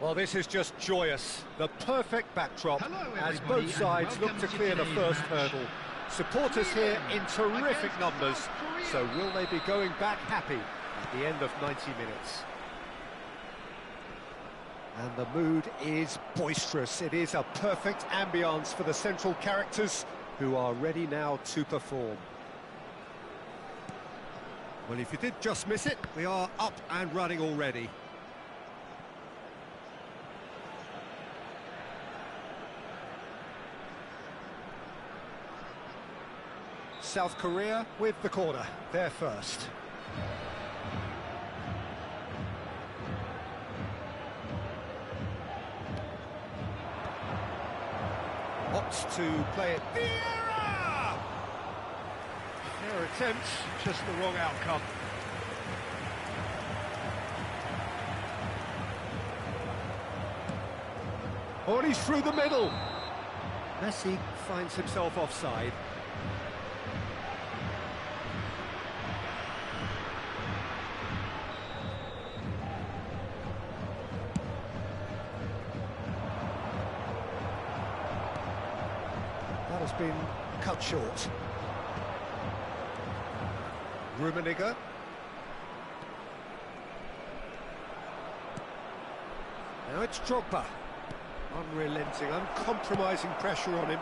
Well, this is just joyous. The perfect backdrop as both sides look to clear the first hurdle. Supporters here in terrific numbers, so will they be going back happy at the end of 90 minutes? And the mood is boisterous. It is a perfect ambience for the central characters who are ready now to perform. Well, if you did just miss it, we are up and running already. South Korea with the corner, they're first. Opts to play it. Vieira! Fair attempt, just the wrong outcome. Oh, and he's through the middle. Messi finds himself offside. That has been cut short. Rummenigge. Now it's Drogba. Unrelenting, uncompromising pressure on him.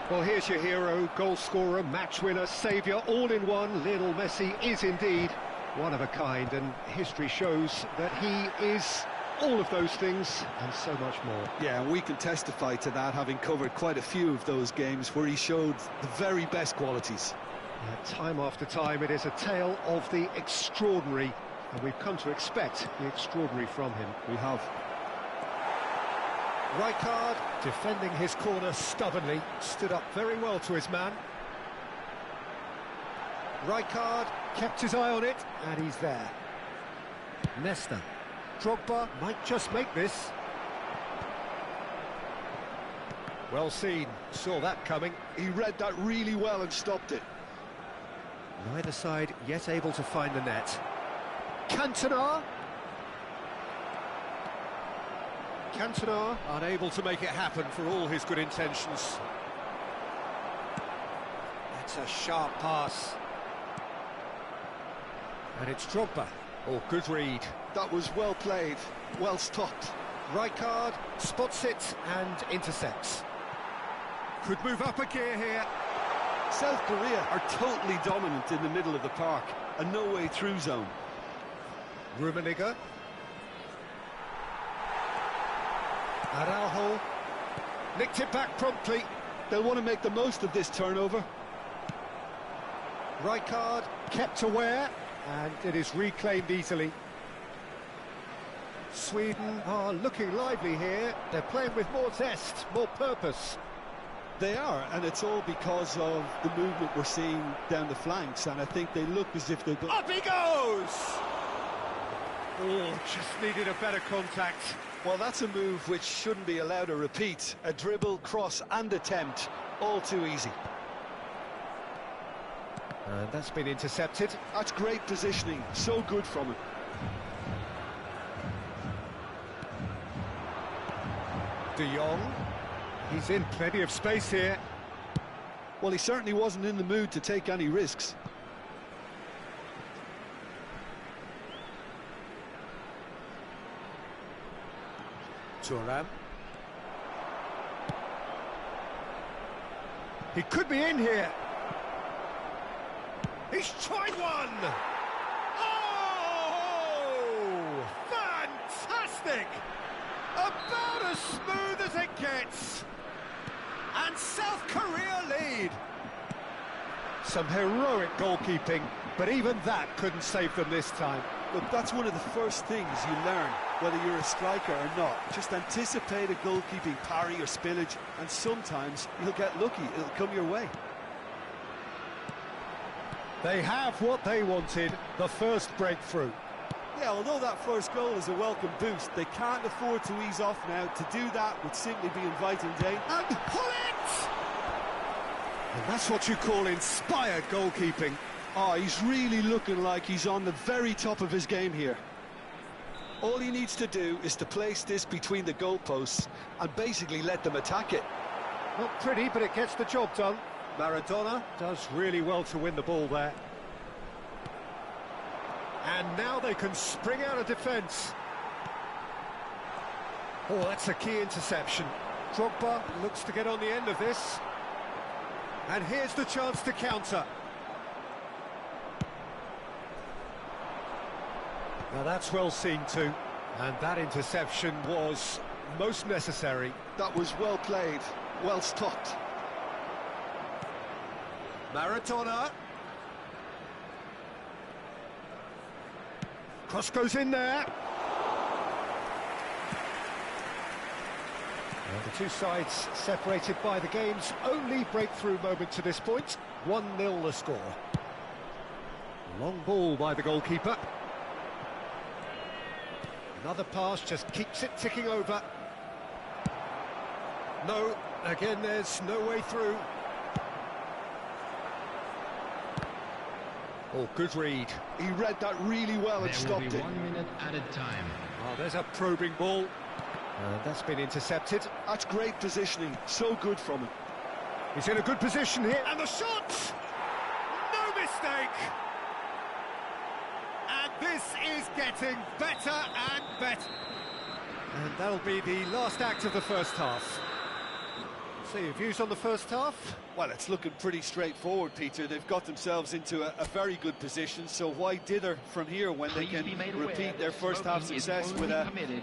Well, here's your hero, goal scorer, match winner, saviour, all in one. Lionel Messi is indeed one of a kind, and history shows that he is all of those things and so much more. Yeah, and we can testify to that, having covered quite a few of those games where he showed the very best qualities. Time after time, it is a tale of the extraordinary, and we've come to expect the extraordinary from him. We have. Rijkaard, defending his corner stubbornly, stood up very well to his man. Rijkaard kept his eye on it, and he's there. Nesta. Drogba might just make this. Well seen, saw that coming. He read that really well and stopped it. Neither side yet able to find the net. Cantona. Cantona unable to make it happen for all his good intentions. That's a sharp pass. And it's Drogba. Oh, good read. That was well played, well stopped. Rijkaard spots it and intercepts. Could move up a gear here. South Korea are totally dominant in the middle of the park, a no-way through zone. Rummenigge. Araujo nicked it back promptly. They'll want to make the most of this turnover. Rijkaard kept aware, and it is reclaimed easily. Sweden are looking lively here. They're playing with more zest, more purpose. They are, and it's all because of the movement we're seeing down the flanks, and I think they look as if they've got... Up he goes! Oh, just needed a better contact. Well, that's a move which shouldn't be allowed to repeat. A dribble, cross and attempt, all too easy. And that's been intercepted. That's great positioning, so good from him. De Jong, he's in plenty of space here. Well, he certainly wasn't in the mood to take any risks. Thuram. He could be in here. He's tried one! Oh! Fantastic! About as smooth as it gets. And South Korea lead. Some heroic goalkeeping, but even that couldn't save them this time. Look, that's one of the first things you learn, whether you're a striker or not. Just anticipate a goalkeeping parry or spillage, and sometimes you'll get lucky, it'll come your way. They have what they wanted, the first breakthrough. Yeah, although that first goal is a welcome boost, they can't afford to ease off now. To do that would simply be inviting danger. And pull it! And that's what you call inspired goalkeeping. Oh, he's really looking like he's on the very top of his game here. All he needs to do is to place this between the goalposts and basically let them attack it. Not pretty, but it gets the job done. Maradona does really well to win the ball there. And now they can spring out of defence. Oh, that's a key interception. Drogba looks to get on the end of this. And here's the chance to counter. Now that's well seen too. And that interception was most necessary. That was well played, well stopped. Maradona. Cross goes in there. And the two sides separated by the game's only breakthrough moment to this point. 1-0 the score. Long ball by the goalkeeper. Another pass just keeps it ticking over. No, again there's no way through. Oh, good read. He read that really well and stopped it. 1 minute added time. Oh, there's a probing ball. That's been intercepted. That's great positioning, so good from him. He's in a good position here. And the shot! No mistake! And this is getting better and better. And that'll be the last act of the first half. So your views on the first half? Well, it's looking pretty straightforward, Peter. They've got themselves into a very good position, so why dither from here when they can repeat their first half success with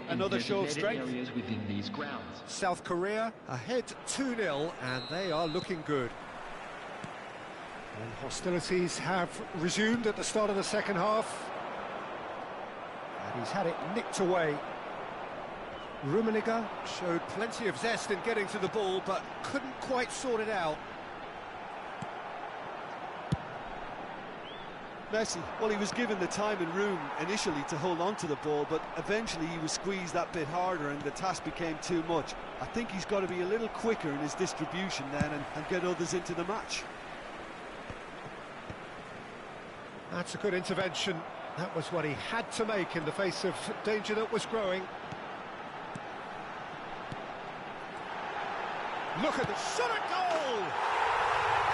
another show of strength? Within these grounds. South Korea ahead 2-0, and they are looking good. And hostilities have resumed at the start of the second half. And he's had it nicked away. Rummenigge showed plenty of zest in getting to the ball, but couldn't quite sort it out. Messi, well, he was given the time and room initially to hold on to the ball, but eventually he was squeezed that bit harder and the task became too much. I think he's got to be a little quicker in his distribution then and get others into the match. That's a good intervention. That was what he had to make in the face of danger that was growing. Look at the shot at goal!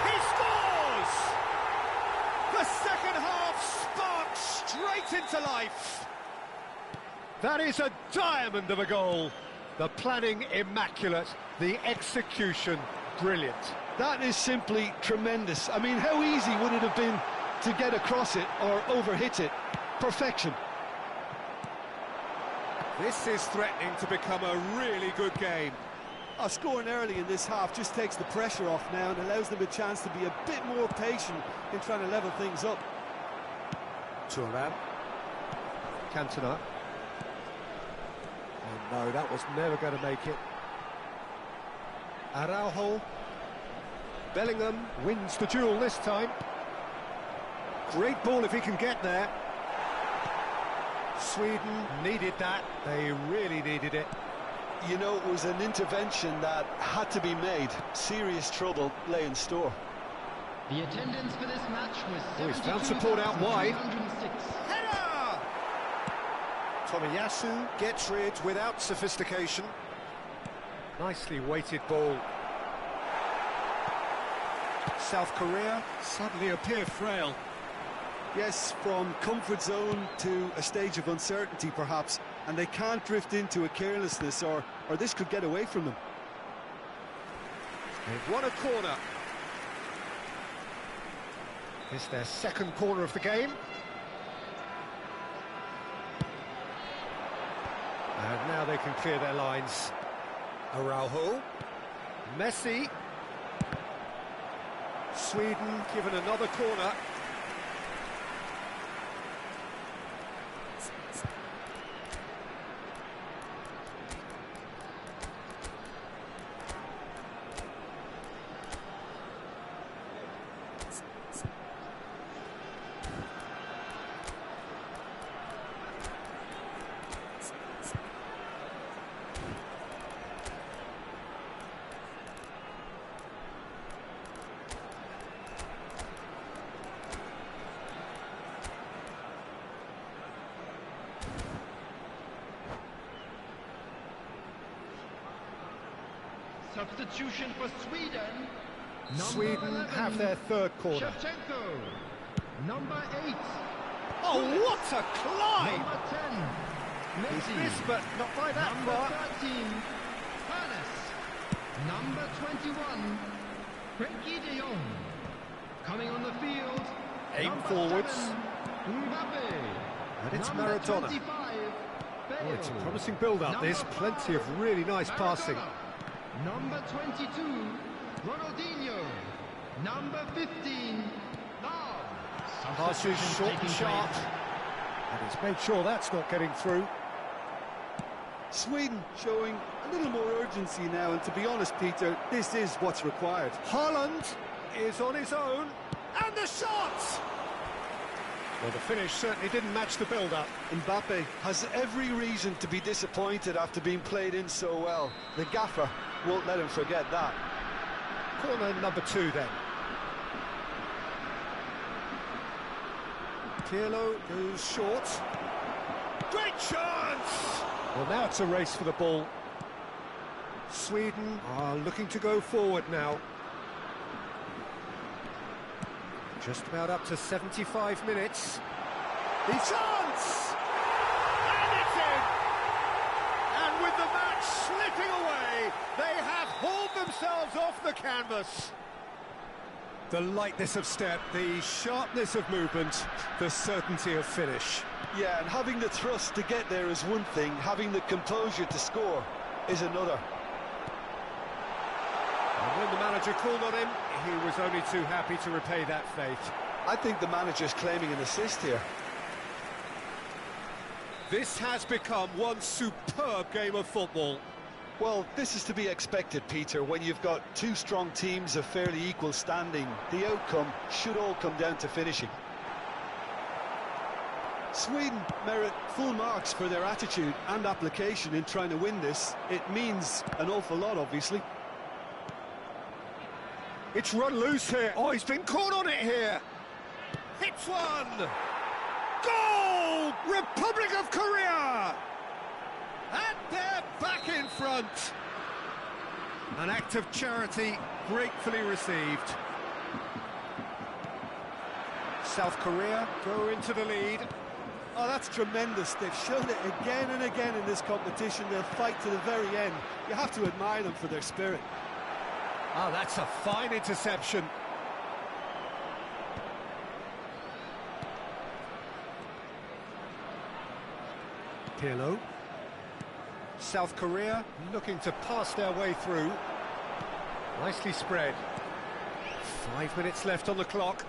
He scores! The second half sparks straight into life. That is a diamond of a goal. The planning immaculate, the execution brilliant. That is simply tremendous. I mean, how easy would it have been to get across it or overhit it? Perfection. This is threatening to become a really good game. Scoring early in this half just takes the pressure off now and allows them a chance to be a bit more patient in trying to level things up. Thuram. Cantona. Oh no, that was never going to make it. Araujo. Bellingham wins the duel this time. Great ball if he can get there. Sweden needed that. They really needed it. You know, it was an intervention that had to be made. Serious trouble lay in store. The attendance for this match was he's found support out wide. Header! Tomiyasu gets rid without sophistication. Nicely weighted ball. South Korea suddenly appear frail. Yes, from comfort zone to a stage of uncertainty perhaps, and they can't drift into a carelessness or this could get away from them. They've won a corner. It's their second corner of the game. And now they can clear their lines. Araujo. Messi. Sweden given another corner. Substitution for Sweden. Sweden 11, have their third corner. Shevchenko. Number 8. Oh, what a climb! Number 10. He's Messi. missed, but not by that Number far. 13. Panis. Number 21. Frenkie de Jong. Coming on the field. Aim number forwards. 7, Mbappe. And it's Number Maradona. 25. Oh, it's a Bale. promising build-up, Number this. 5, Plenty of really nice passing. Maradona. Number 22, Ronaldinho. Number 15, Lahm. Passes short and sharp. And he's made sure that's not getting through. Sweden showing a little more urgency now, and to be honest, Peter, this is what's required. Haaland is on his own. And the shot! Well, the finish certainly didn't match the build-up. Mbappe has every reason to be disappointed after being played in so well. The gaffer won't let him forget that. Corner number 2 then. Pirlo goes short. Great chance! Well, now it's a race for the ball. Sweden are looking to go forward now. Just about up to 75 minutes. The chance! And it's in! And with the match slipping away, they have hauled themselves off the canvas. The lightness of step, the sharpness of movement, the certainty of finish. Yeah, and having the thrust to get there is one thing, having the composure to score is another. And when the manager called on him, he was only too happy to repay that faith. I think the manager's claiming an assist here. This has become one superb game of football. Well, this is to be expected, Peter, when you've got two strong teams of fairly equal standing. The outcome should all come down to finishing. Sweden merit full marks for their attitude and application in trying to win this. It means an awful lot, obviously. It's run loose here. Oh, he's been caught on it here. Hits one. Goal! Republic of Korea! And they're back in front. An act of charity gratefully received. South Korea go into the lead. Oh, that's tremendous. They've shown it again and again in this competition. They'll fight to the very end. You have to admire them for their spirit. Oh, that's a fine interception. Pirlo. South Korea looking to pass their way through. Nicely spread. 5 minutes left on the clock.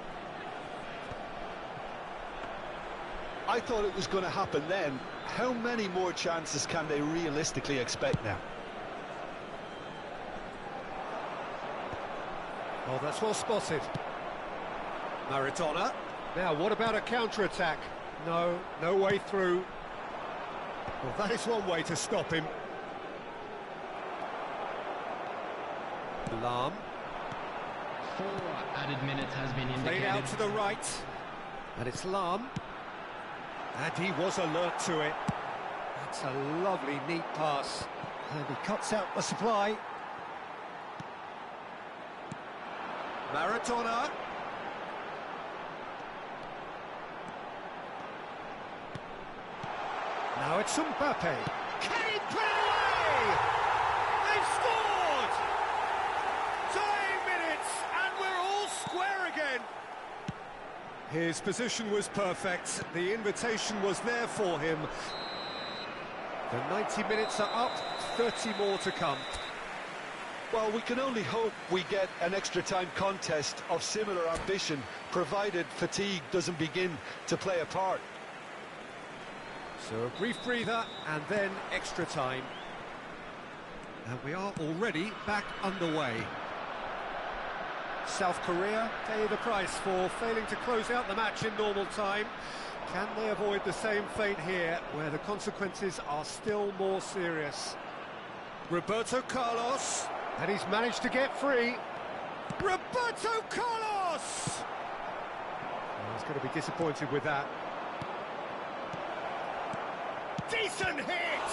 I thought it was going to happen then. How many more chances can they realistically expect now? Oh, that's well spotted. Maradona. Now, what about a counter-attack? No, no way through. Well, that is one way to stop him. Lahm. 4 added minutes has been Played indicated. out to the right. And it's Lahm. And he was alert to it. That's a lovely, neat pass. And he cuts out the supply. Maradona. Now it's Mbappe. Can he put it away? They've scored! Time minutes, and we're all square again. His position was perfect. The invitation was there for him. The 90 minutes are up, 30 more to come. Well, we can only hope we get an extra-time contest of similar ambition, provided fatigue doesn't begin to play a part. So a brief breather, and then extra time. And we are already back underway. South Korea pay the price for failing to close out the match in normal time. Can they avoid the same fate here, where the consequences are still more serious? Roberto Carlos, and he's managed to get free. Roberto Carlos! Oh, he's going to be disappointed with that. Decent hit!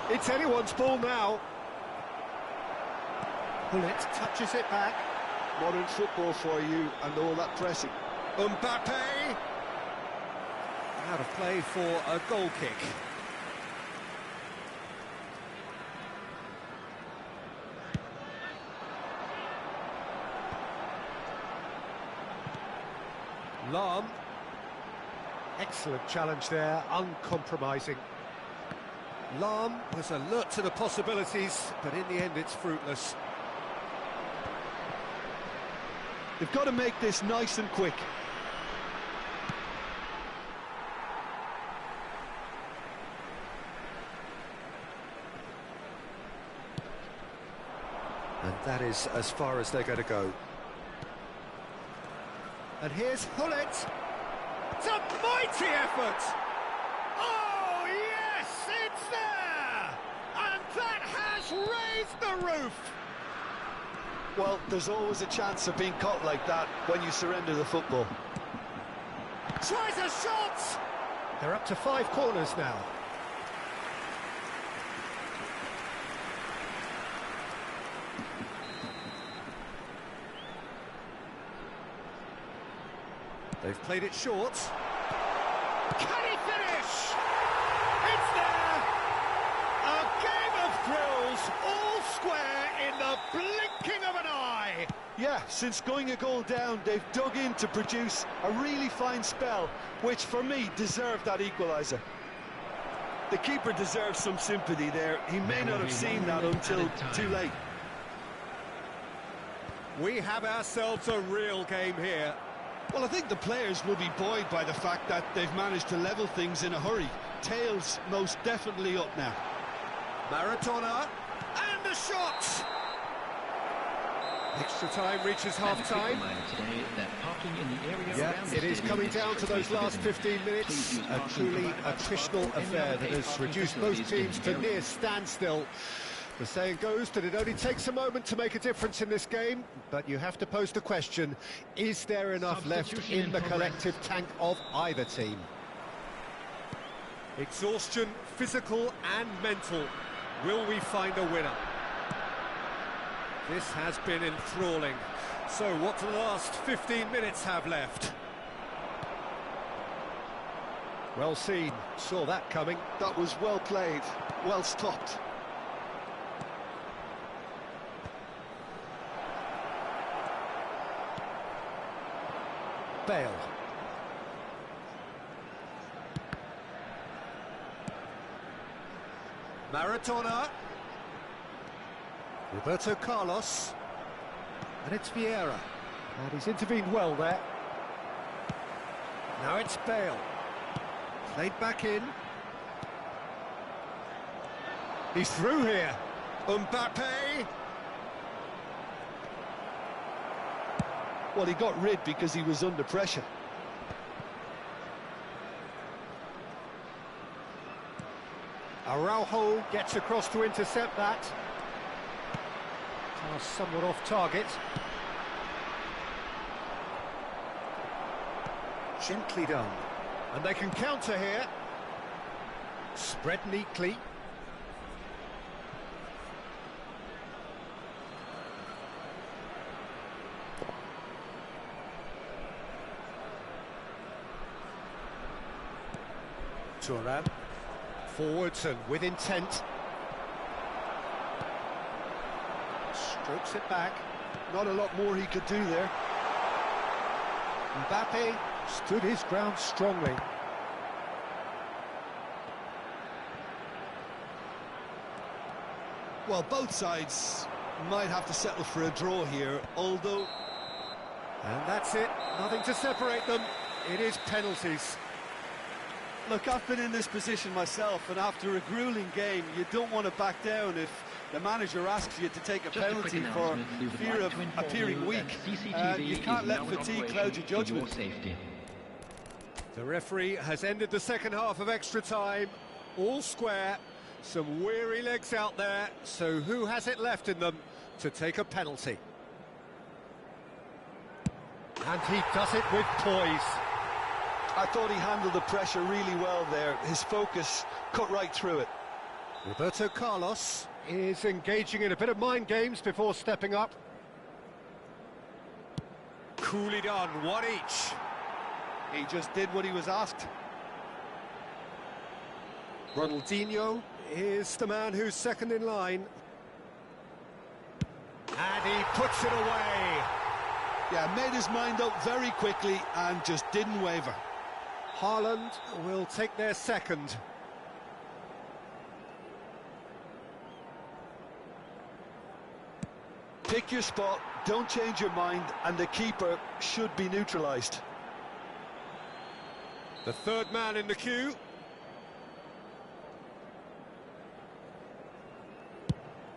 It's anyone's ball now. Gullit touches it back. Modern football for you and all that pressing. Mbappe! Out of play for a goal kick. Lahm. Excellent challenge there, uncompromising. Lahm was alert to the possibilities, but in the end it's fruitless. They've got to make this nice and quick. And that is as far as they're going to go. And here's Gullit. It's a mighty effort! Oh, yes, it's there! And that has raised the roof! Well, there's always a chance of being caught like that when you surrender the football. Tries a shot! They're up to 5 corners now. They've played it short. Can he finish? It's there! A game of thrills, all square in the blinking of an eye. Yeah, since going a goal down, they've dug in to produce a really fine spell, which for me deserved that equaliser. The keeper deserves some sympathy there. He may not have seen that until too late. We have ourselves a real game here. Well, I think the players will be buoyed by the fact that they've managed to level things in a hurry. Tails most definitely up now. Maradona, and a shot! Extra time reaches half-time. Yeah, it is coming down to those last 15 minutes. A truly attritional affair that has reduced both teams to near standstill. The saying goes that it only takes a moment to make a difference in this game, but you have to pose the question, is there enough left in the collective tank of either team? Exhaustion, physical and mental. Will we find a winner? This has been enthralling. So what do the last 15 minutes have left? Well seen, saw that coming. That was well played, well stopped. Bale. Maradona. Roberto Carlos. And it's Vieira. And he's intervened well there. Now it's Bale. Played back in. He's through here. Mbappe. Well, he got rid because he was under pressure. Araujo gets across to intercept that. Pass somewhat off target. Gently done. And they can counter here. Spread neatly. Thuram. Forwards and with intent. Strokes it back. Not a lot more he could do there. Mbappe stood his ground strongly. Well, both sides might have to settle for a draw here, although... And that's it. Nothing to separate them. It is penalties. Look, I've been in this position myself, and after a grueling game, you don't want to back down if the manager asks you to take a penalty for fear of appearing weak. You can't let fatigue cloud your judgment. The referee has ended the second half of extra time. All square. Some weary legs out there. So who has it left in them to take a penalty? And he does it with poise. I thought he handled the pressure really well there. His focus cut right through it. Roberto Carlos. is engaging in a bit of mind games before stepping up. Coolly done, one each. He just did what he was asked. Ronaldinho is the man who's second in line. And he puts it away. Yeah, made his mind up very quickly and just didn't waver. Haaland will take their second. Pick your spot, don't change your mind, and the keeper should be neutralised. The third man in the queue.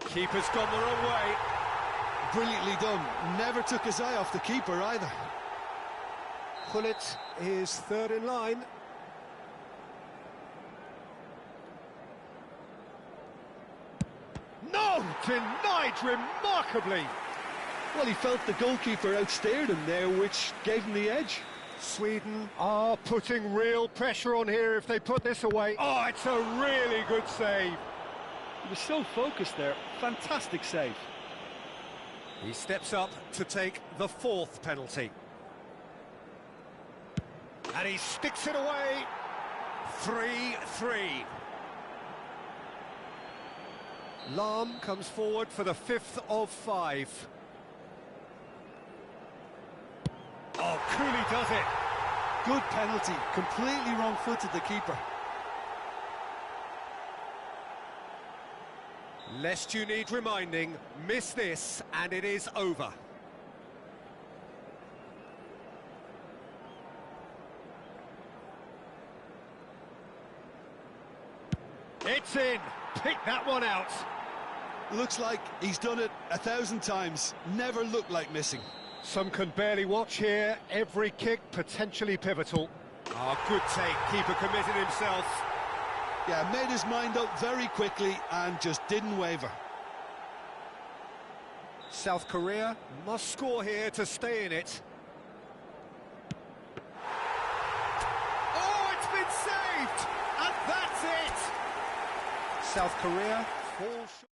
Keeper's gone the wrong way. Brilliantly done. Never took his eye off the keeper either. Gullit is third in line. No! Denied remarkably! Well, he felt the goalkeeper outstared him there, which gave him the edge. Sweden are putting real pressure on here if they put this away. Oh, it's a really good save. He was so focused there. Fantastic save. He steps up to take the fourth penalty. And he sticks it away. 3-3. Lahm comes forward for the fifth of 5. Oh, Cooley does it. Good penalty. Completely wrong-footed the keeper. Lest you need reminding, miss this and it is over. It's in. Pick that one out. Looks like he's done it 1,000 times. Never looked like missing. Some can barely watch here. Every kick potentially pivotal. Ah, good take. Keeper committed himself. Yeah, made his mind up very quickly and just didn't waver. South Korea must score here to stay in it. Oh, it's been saved! And that's it! South Korea falls short.